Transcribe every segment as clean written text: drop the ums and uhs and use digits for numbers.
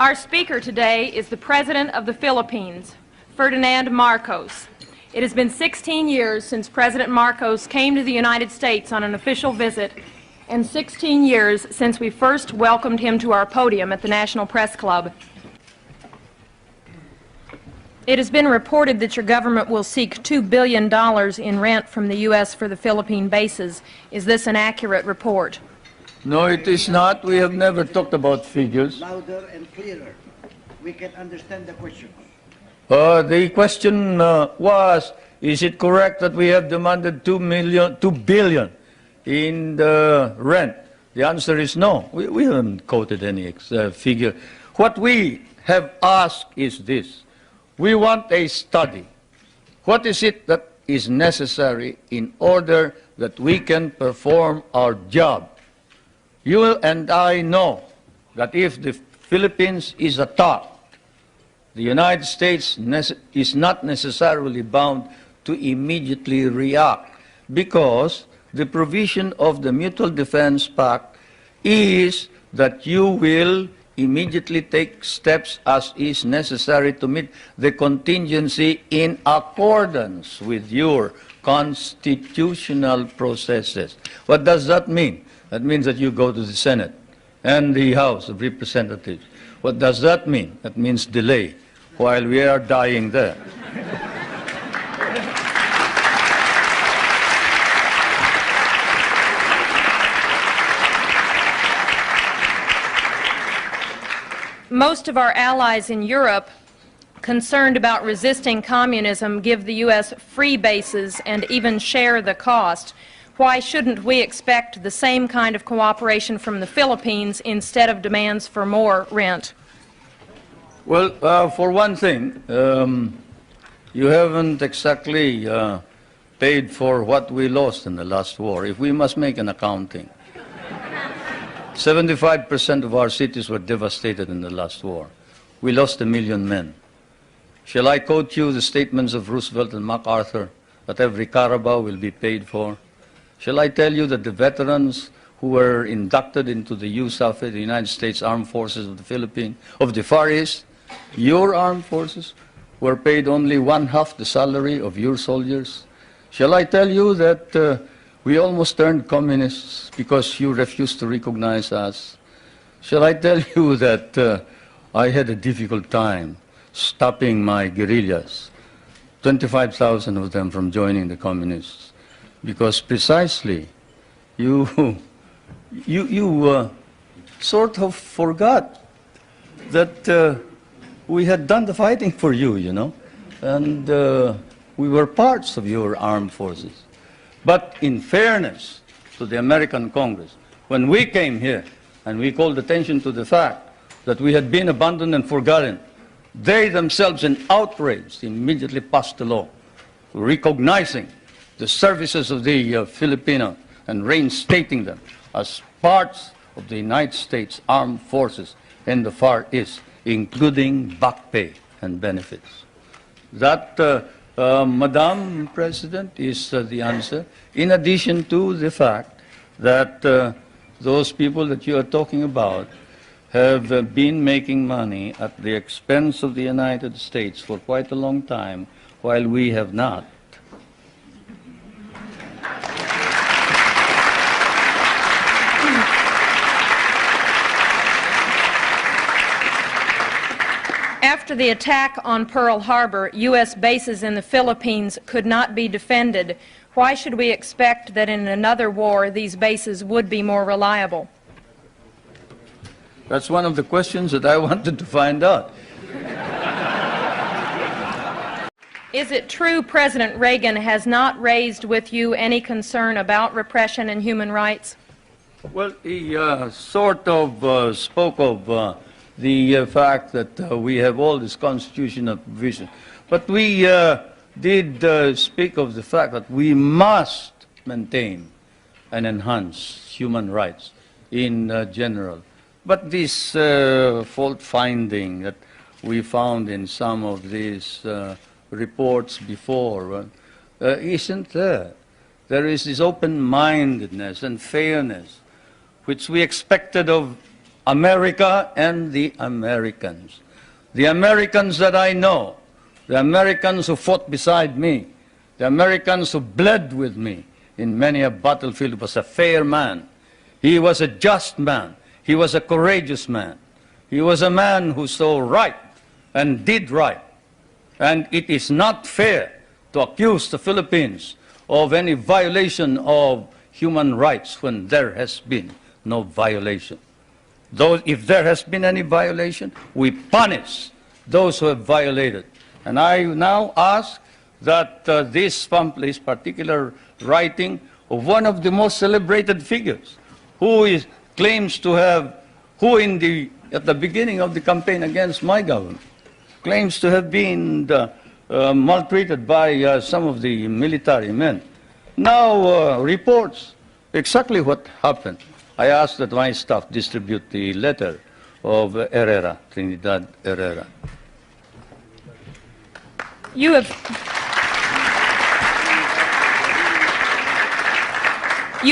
Our speaker today is the President of the Philippines, Ferdinand Marcos. It has been 16 years since President Marcos came to the United States on an official visit, and 16 years since we first welcomed him to our podium at the National Press Club. It has been reported that your government will seek $2 billion in rent from the U.S. for the Philippine bases. Is this an accurate report? No, it is not. We have never talked about figures. Louder and clearer. We can understand the question. The question was, is it correct that we have demanded $2 billion in the rent? The answer is no. We haven't quoted any figure. What we have asked is this. We want a study. What is it that is necessary in order that we can perform our job? You and I know that if the Philippines is attacked, the United States is not necessarily bound to immediately react, because the provision of the Mutual Defense Pact is that you will immediately take steps as is necessary to meet the contingency in accordance with your constitutional processes. What does that mean? That means that you go to the Senate and the House of Representatives. What does that mean? That means delay while we are dying there. Most of our allies in Europe, concerned about resisting communism, give the U.S. free bases and even share the cost. Why shouldn't we expect the same kind of cooperation from the Philippines instead of demands for more rent? Well, for one thing, you haven't exactly paid for what we lost in the last war. If we must make an accounting, 75% of our cities were devastated in the last war. We lost 1 million men. Shall I quote you the statements of Roosevelt and MacArthur that every Carabao will be paid for? Shall I tell you that the veterans who were inducted into the USAF, the United States Armed Forces of the Philippines, of the Far East, your armed forces, were paid only 1/2 the salary of your soldiers? Shall I tell you that we almost turned communists because you refused to recognize us? Shall I tell you that I had a difficult time stopping my guerrillas, 25,000 of them from joining the communists, because precisely you sort of forgot that we had done the fighting for you, you know, and we were parts of your armed forces. But in fairness to the American Congress, when we came here and we called attention to the fact that we had been abandoned and forgotten, they themselves, in outrage, immediately passed a law recognizing the services of the Filipino and reinstating them as parts of the United States Armed Forces in the Far East, including back pay and benefits. That, Madam President, is the answer, in addition to the fact that those people that you are talking about have been making money at the expense of the United States for quite a long time, while we have not. After the attack on Pearl Harbor, U.S. bases in the Philippines could not be defended. Why should we expect that in another war these bases would be more reliable? That's one of the questions that I wanted to find out. Is it true President Reagan has not raised with you any concern about repression and human rights? Well, he sort of spoke of the fact that we have all this constitutional provision. But we did speak of the fact that we must maintain and enhance human rights in general. But this fault finding that we found in some of these reports before isn't there. There is this open-mindedness and fairness which we expected of America and the Americans. The Americans that I know, the Americans who fought beside me, the Americans who bled with me in many a battlefield, was a fair man. He was a just man. He was a courageous man. He was a man who saw right and did right. And it is not fair to accuse the Philippines of any violation of human rights when there has been no violation. Though if there has been any violation, we punish those who have violated. And I now ask that this pamphlet, this particular writing of one of the most celebrated figures, who claims to have, at the beginning of the campaign against my government, claims to have been maltreated by some of the military men, now reports exactly what happened. I ask that my staff distribute the letter of Herrera, Trinidad Herrera. You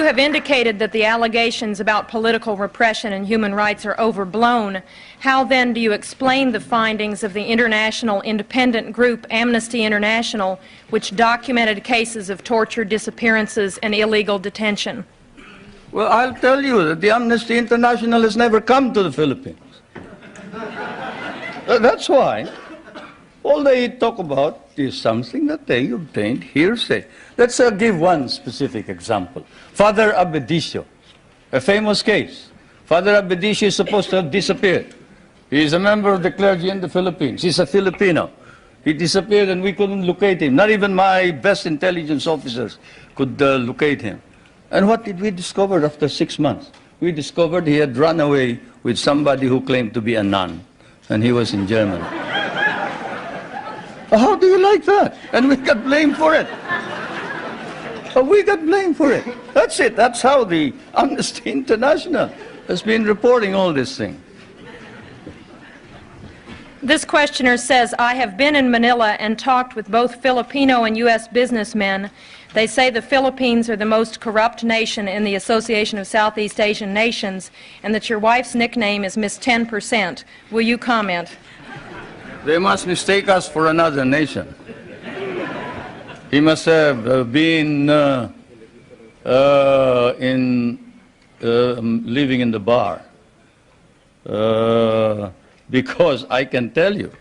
have indicated that the allegations about political repression and human rights are overblown. How then do you explain the findings of the international independent group Amnesty International, which documented cases of torture, disappearances, and illegal detention? Well, I'll tell you that the Amnesty International has never come to the Philippines. That's why all they talk about is something that they obtained hearsay. Let's give one specific example. Father Abedicio, a famous case. Father Abedicio is supposed to have disappeared. He is a member of the clergy in the Philippines. He's a Filipino. He disappeared and we couldn't locate him. Not even my best intelligence officers could locate him. And what did we discover after 6 months? We discovered he had run away with somebody who claimed to be a nun, and he was in Germany. How do you like that? And we got blamed for it. We got blamed for it. That's it. That's how the Amnesty International has been reporting all this thing. This questioner says, I have been in Manila and talked with both Filipino and U.S. businessmen. They say the Philippines are the most corrupt nation in the Association of Southeast Asian Nations, and that your wife's nickname is Miss 10%. Will you comment? They must mistake us for another nation. He must have been living in the bar. Because I can tell you,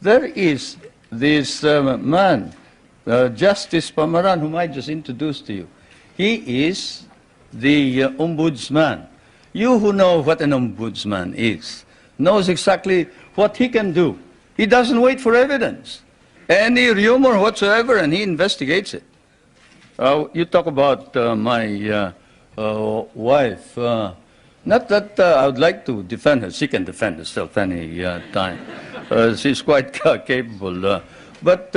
there is this man, Justice Pamaran, whom I just introduced to you. He is the ombudsman. You who know what an ombudsman is, knows exactly what he can do. He doesn't wait for evidence. Any rumor whatsoever, and he investigates it. You talk about my wife. Not that I would like to defend her. She can defend herself any time. She's quite capable. But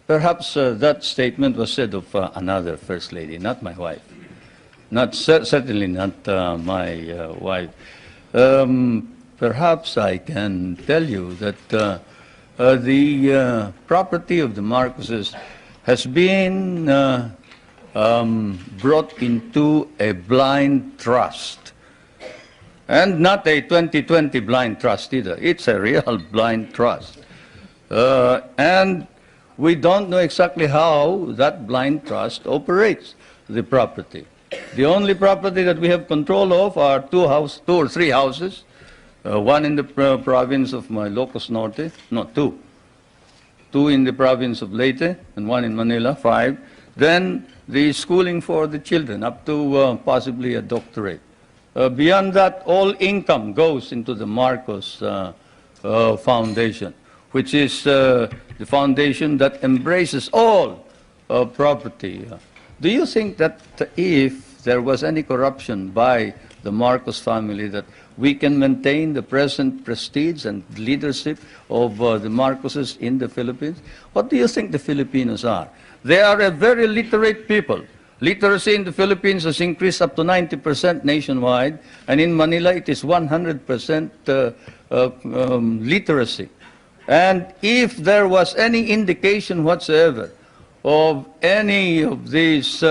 perhaps that statement was said of another First Lady, not my wife. Certainly not my wife. Perhaps I can tell you that the property of the Marcoses has been brought into a blind trust. And not a 2020 blind trust either. It's a real blind trust. And we don't know exactly how that blind trust operates the property. The only property that we have control of are two or three houses. One in the province of my Ilocos Norte, no, two. Two in the province of Leyte, and one in Manila, 5. Then the schooling for the children, up to possibly a doctorate. Beyond that, all income goes into the Marcos Foundation, which is the foundation that embraces all property. Do you think that if there was any corruption by the Marcos family, that we can maintain the present prestige and leadership of the Marcoses in the Philippines? What do you think the Filipinos are? They are a very literate people. Literacy in the Philippines has increased up to 90% nationwide, and in Manila it is 100% literacy. And if there was any indication whatsoever of any of these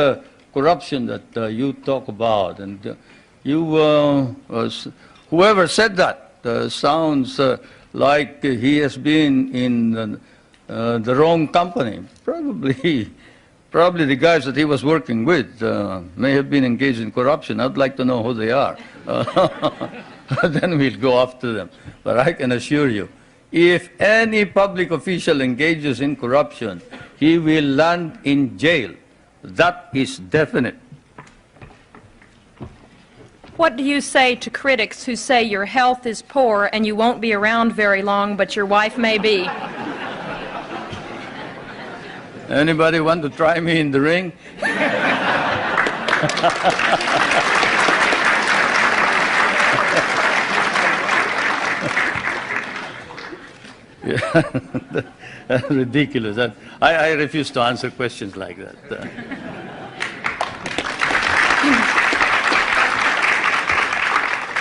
corruption that you talk about, and you whoever said that sounds like he has been in the wrong company. Probably the guys that he was working with may have been engaged in corruption. I'd like to know who they are. Then we'll go after them. But I can assure you, if any public official engages in corruption, he will land in jail. That is definite. What do you say to critics who say your health is poor and you won't be around very long, but your wife may be? Anybody want to try me in the ring? Yeah. That's ridiculous. I refuse to answer questions like that.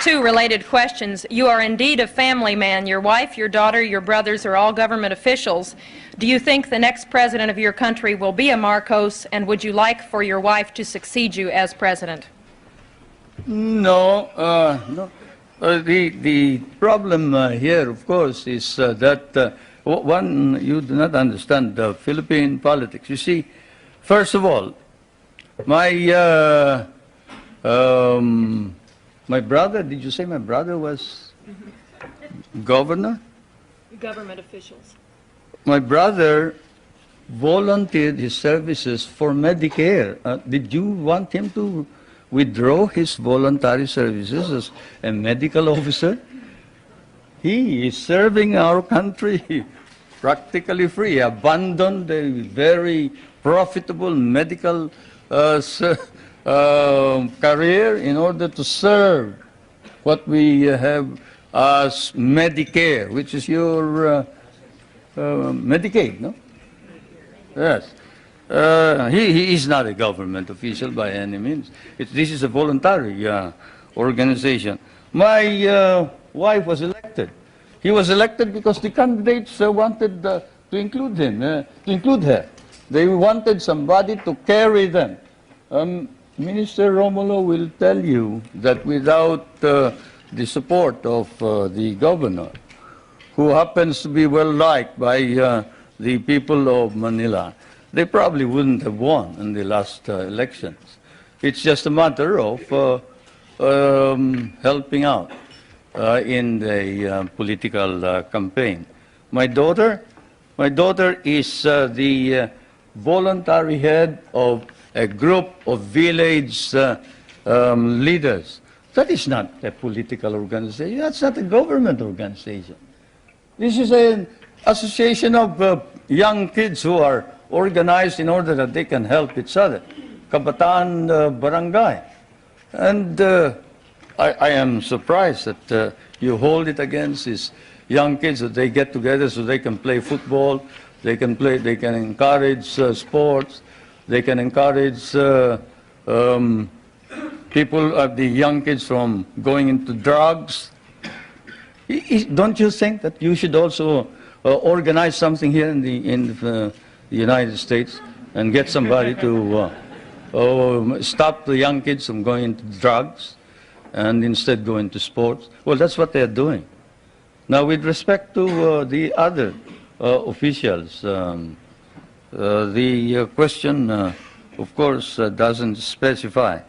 Two related questions. You are indeed a family man. Your wife, your daughter, your brothers are all government officials. Do you think the next president of your country will be a Marcos, and would you like for your wife to succeed you as president? No, no. The problem here, of course, is that one, you do not understand Philippine politics. You see, first of all, my brother, did you say my brother was governor? Government officials. My brother volunteered his services for Medicare. Did you want him to withdraw his voluntary services as a medical officer? He is serving our country practically free, abandoned a very profitable medical career in order to serve what we have as Medicare, which is your Medicaid, no? Yes. He is not a government official by any means. This is a voluntary organization. My wife was elected. He was elected because the candidates wanted to include him, to include her. They wanted somebody to carry them. Minister Romulo will tell you that without the support of the governor, who happens to be well liked by the people of Manila, they probably wouldn't have won in the last elections. It's just a matter of helping out in the political campaign. My daughter is the voluntary head of a group of village leaders. That is not a political organization. That's not a government organization. This is an association of young kids who are organized in order that they can help each other. Kabataan Barangay. And I am surprised that you hold it against these young kids, that they get together so they can play football, they can encourage sports, they can encourage people, the young kids from going into drugs. Don't you think that you should also organize something here in the United States and get somebody to stop the young kids from going into drugs and instead go into sports? Well, that's what they're doing. Now, with respect to the other officials, the question, of course, doesn't specify.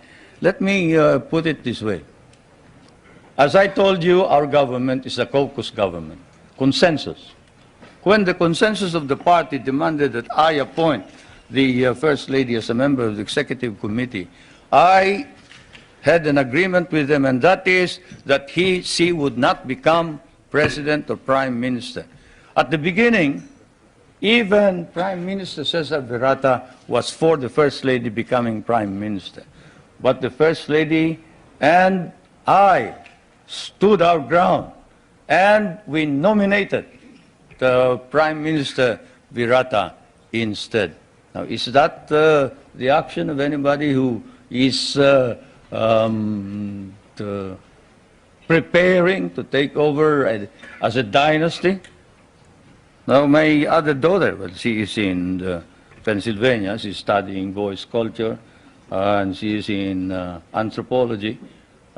Let me put it this way. As I told you, our government is a caucus government, consensus. When the consensus of the party demanded that I appoint the First Lady as a member of the Executive Committee, I had an agreement with them, and that is that she would not become President or Prime Minister. At the beginning, even Prime Minister Cesar Virata was for the First Lady becoming Prime Minister. But the First Lady and I stood our ground, and we nominated the Prime Minister Virata instead. Now, is that the action of anybody who is preparing to take over as a dynasty? Now, my other daughter, well, she is in Pennsylvania. She's studying voice culture, and she is in anthropology.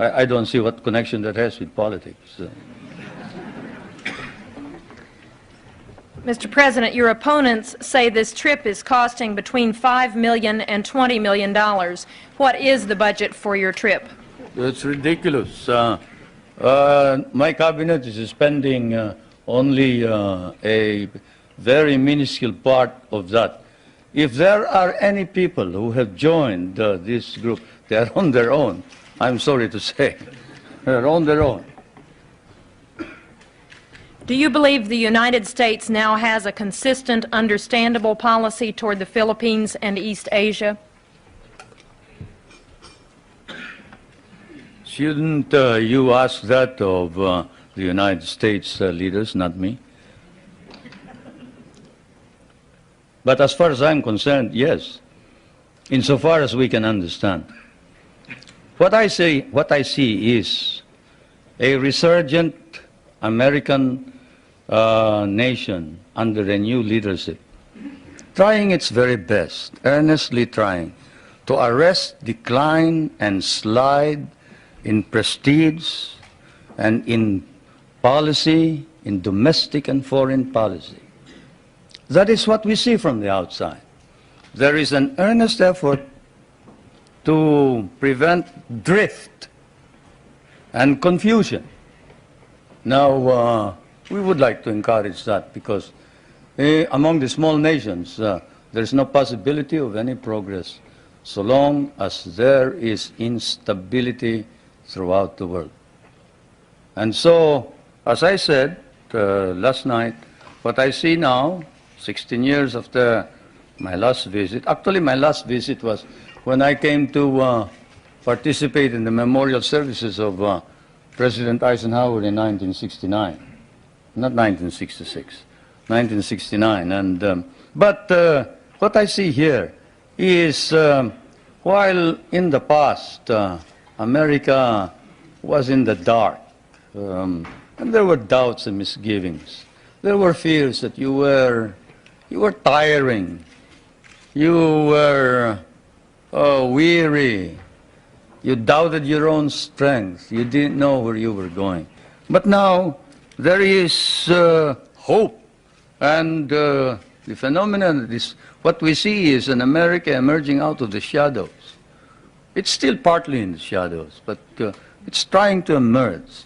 I don't see what connection that has with politics. Mr. President, your opponents say this trip is costing between $5 million and $20 million. What is the budget for your trip? It's ridiculous. My cabinet is spending only a very minuscule part of that. If there are any people who have joined this group, they are on their own. I'm sorry to say. They're on their own. Do you believe the United States now has a consistent, understandable policy toward the Philippines and East Asia? Shouldn't you ask that of the United States leaders, not me? But as far as I'm concerned, yes, insofar as we can understand. What I see is a resurgent American nation under a new leadership, trying its very best, earnestly trying to arrest decline and slide in prestige and in policy, in domestic and foreign policy. That is what we see from the outside. There is an earnest effort to prevent drift and confusion. Now, we would like to encourage that because among the small nations, there's no possibility of any progress so long as there is instability throughout the world. And so, as I said last night, what I see now, 16 years after my last visit, actually my last visit was when I came to participate in the memorial services of President Eisenhower in 1969. Not 1966, 1969. And, but what I see here is while in the past America was in the dark, and there were doubts and misgivings. There were fears that you were tiring, you were weary, you doubted your own strength, you didn't know where you were going. But now there is hope, and the phenomenon, what we see is an America emerging out of the shadows. It's still partly in the shadows, but it's trying to emerge.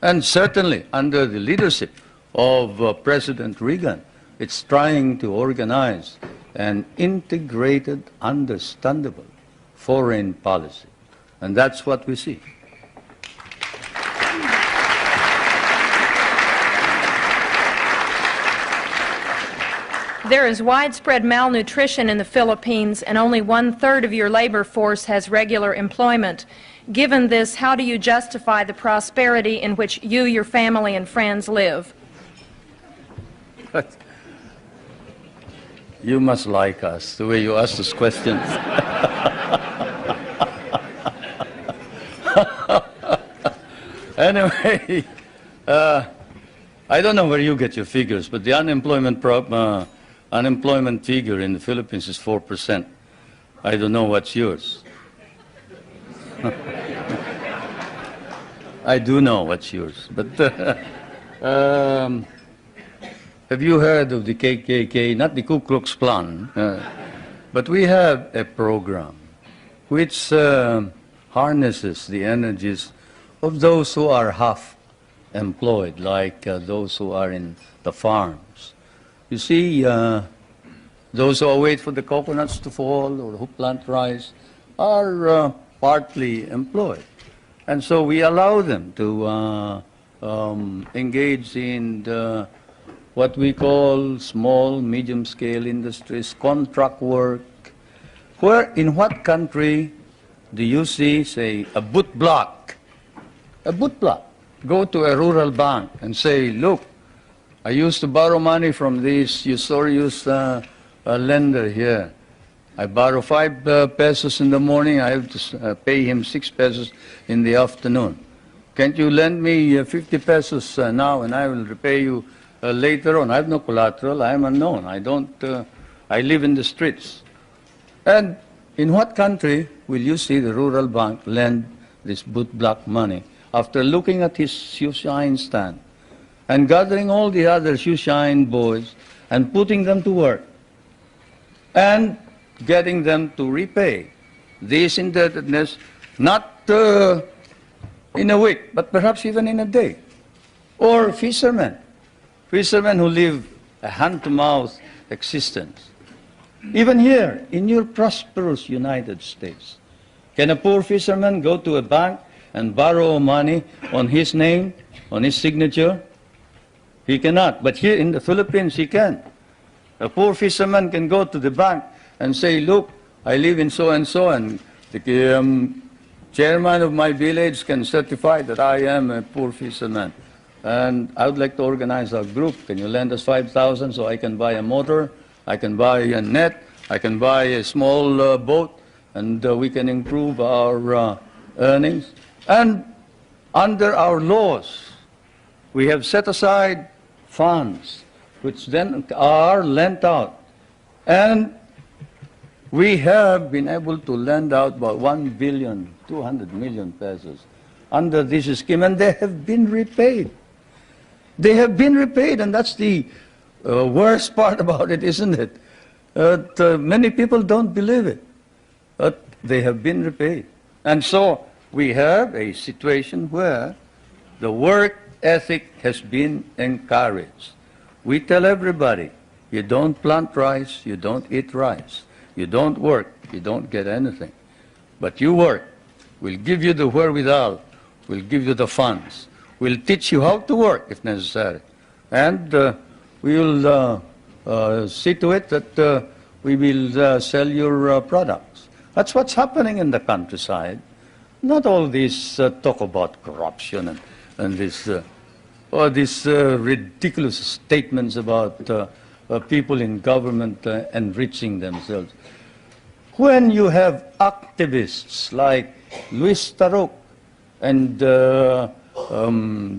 And certainly under the leadership of President Reagan, it's trying to organize an integrated, understandable foreign policy. And that's what we see. There is widespread malnutrition in the Philippines, and only 1/3 of your labor force has regular employment. Given this, how do you justify the prosperity in which you, your family, and friends live? You must like us, the way you ask those questions. Anyway, I don't know where you get your figures, but the unemployment figure in the Philippines is 4%. I don't know what's yours. I do know what's yours, but have you heard of the KKK, not the Ku Klux Klan, but we have a program which harnesses the energies of those who are half employed, like those who are in the farms. You see, those who wait for the coconuts to fall or who plant rice are partly employed. And so we allow them to engage in what we call small, medium-scale industries, contract work. Where, in what country do you see, say, a boot block? A boot block. Go to a rural bank and say, look, I used to borrow money from this usurious lender here. I borrow 5 pesos in the morning, I have to pay him 6 pesos in the afternoon. Can't you lend me 50 pesos now and I will repay you later on? I have no collateral, I am unknown, I live in the streets. And in what country will you see the rural bank lend this bootblack money, after looking at his shoeshine stand and gathering all the other shoeshine boys and putting them to work and getting them to repay this indebtedness, not in a week, but perhaps even in a day. Or fishermen who live a hand-to-mouth existence. Even here, in your prosperous United States, can a poor fisherman go to a bank and borrow money on his name, on his signature? He cannot. But here in the Philippines, he can. A poor fisherman can go to the bank and say, look, I live in so-and-so, and the chairman of my village can certify that I am a poor fisherman. And I would like to organize a group. Can you lend us 5,000 so I can buy a motor, I can buy a net, I can buy a small boat, and we can improve our earnings. And under our laws, we have set aside funds which then are lent out. And we have been able to lend out about 1,200,000,000 pesos under this scheme, and they have been repaid. They have been repaid, and that's the worst part about it, isn't it? Many people don't believe it, but they have been repaid. And so we have a situation where the work ethic has been encouraged. We tell everybody, you don't plant rice, you don't eat rice. You don't work, you don't get anything. But you work. We'll give you the wherewithal. We'll give you the funds. We'll teach you how to work if necessary. And we'll see to it that we will sell your products. That's what's happening in the countryside. Not all this talk about corruption and this ridiculous statements about people in government enriching themselves. When you have activists like Luis Tarok and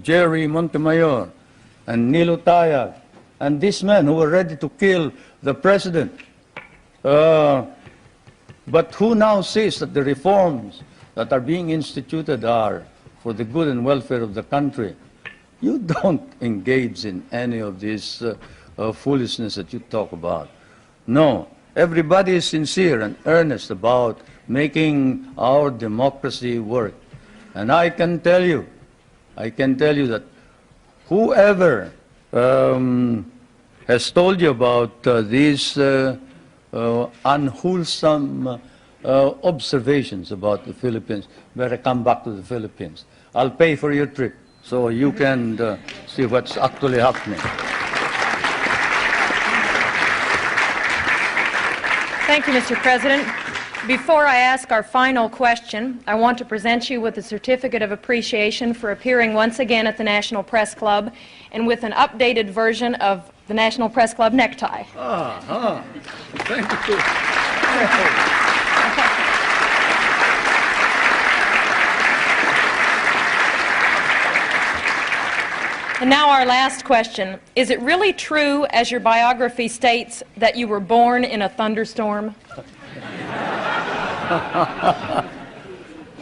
Jerry Montemayor and Nilo Tayag and these men who were ready to kill the president, but who now says that the reforms that are being instituted are for the good and welfare of the country, you don't engage in any of this foolishness that you talk about. No, everybody is sincere and earnest about making our democracy work. And I can tell you that whoever has told you about these unwholesome observations about the Philippines, better come back to the Philippines. I'll pay for your trip so you can see what's actually happening. Thank you, Mr. President. Before I ask our final question, I want to present you with a certificate of appreciation for appearing once again at the National Press Club and with an updated version of the National Press Club necktie. Thank you. And now our last question. Is it really true, as your biography states, that you were born in a thunderstorm?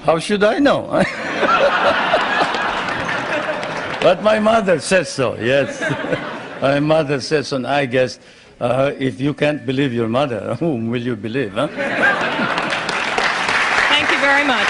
How should I know? But my mother says so, yes. My mother says so, and I guess if you can't believe your mother, whom will you believe, huh? Thank you very much.